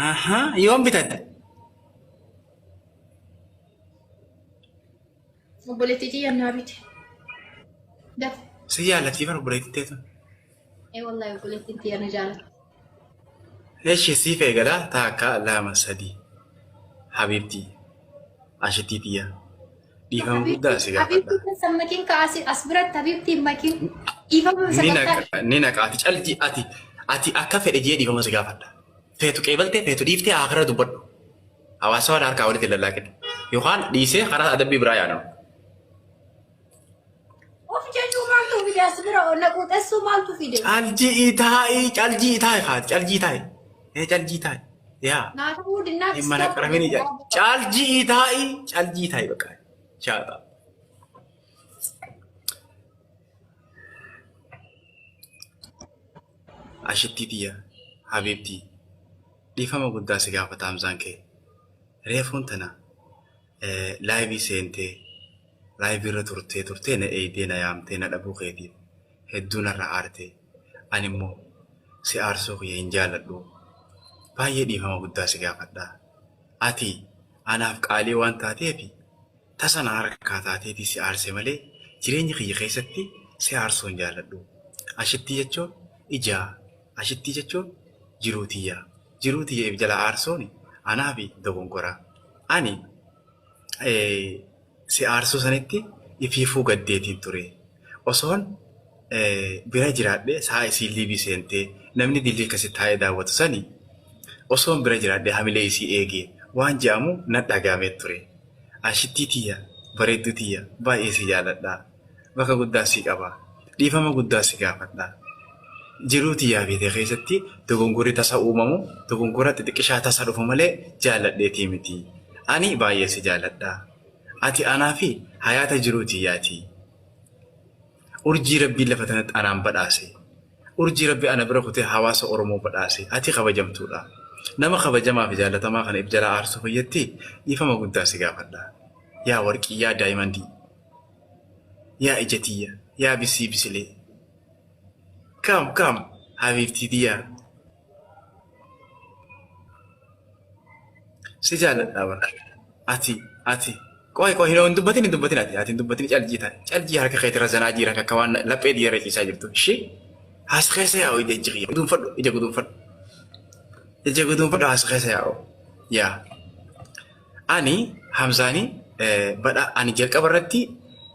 Aha, yoom bitatte? obboleettii xiyyannaa bite. Daf. Si jaallatti bara obboleettii teetu. Wallahi obboleettiin xiyyanna jaalatti. Eeshi siif eegalaa taakka lama sadii. Habibtii. Ashittii xiyya. Dhiifama guddaa si gaafadha. Habiibtiin sammakiin kaasee as biratti habiibtiin makiin dhiifama sagantaa. Ni naqaati calji ati akka fedhe jee dhiifama si gaafadha. Feetu qeebaltee feetu dhiiftee akara dubbadhu. Hawaasa waan harkaa walitti lallaaqidha. Yookaan dhiisee karaa adabbii biraa yaadamu. Of jechuu maaltu fide as bira naquuxessuu maaltu fide? Caljii taa'ee kaati caljii taa'e. Caljii taa'e. Yaa. Naata guddinaa Mana qaramini caljii taa'e bakka. Shaata. Ashittii xiyya Habibtii. Dhiifama guddaa si gaafata Hamzaan kee. Reefuun tana laayivii seentee laayivii irra turtee na eegdee na yaamtee na dhabuu keetiif hedduu narra aartee ani immoo si aarsuu kiyya hin jaalladhu. Baay'ee dhiifama guddaa si gaafadha. Ati anaaf qaalii waan taateef tasa na harkaa taateeti si aarse malee jireenya kiyya keessatti si aarsuu hin jaalladhu. Ashittii jechuun ijaa, ashittii jechuun jiruu tiyyaa. Jiruu tiyya jala aarsuun anaa fi dogongoraa. Ani si aarsuu sanitti ifiifuu gaddeetiin ture. Osoon bira jiraadhee saa isii liibii seentee namni dilii akkasitti taa'ee daawwatu sani osoon bira jiraadhee hamilee isii eegee waan jedhamu na dhagaamee ture. Ashittii tiyya bareedduu tiyya baay'ee si jaalladhaa. Bakka guddaa si qabaa. Dhiifama guddaa si gaafadhaa. Jiruu tiyyaa beekee keessatti dogongorri tasa uumamu dogongora xixiqqishaa tasa dhufu malee jaalladheetii miti. Ani baay'ee si jaalladhaa. Ati anaa fi hayaata jiruu tiyyaati. Urjii rabbii lafa tanatti anaan badhaase. Urjii rabbii ana bira kutee hawaasa Oromoo badhaase. Ati kabajamtuudha. Nama kabajamaa fi jaallatamaa kana if jala aarsuu fayyatti dhiifama guddaa si gaafadhaa. Yaa warqii, yaa daa'imandii, yaa ija tiyya, yaa bisii bisilee. Kam Habibtii tiyyaa. Si jaalladhaa bara. Ati. Qoy hin dubbatin ati. Ati hin dubbatin caljii taate. Caljii harka keetirra zanaa jiran akka waan laphee dhiirra ciisaa jirtu. Ishee as keessa yaa'u ija ijji kiyya. Ija guduunfadhu. Ija guduunfadhu as keessa yaa'u. Yaa. Ani Hamzaanii ani jalqaba irratti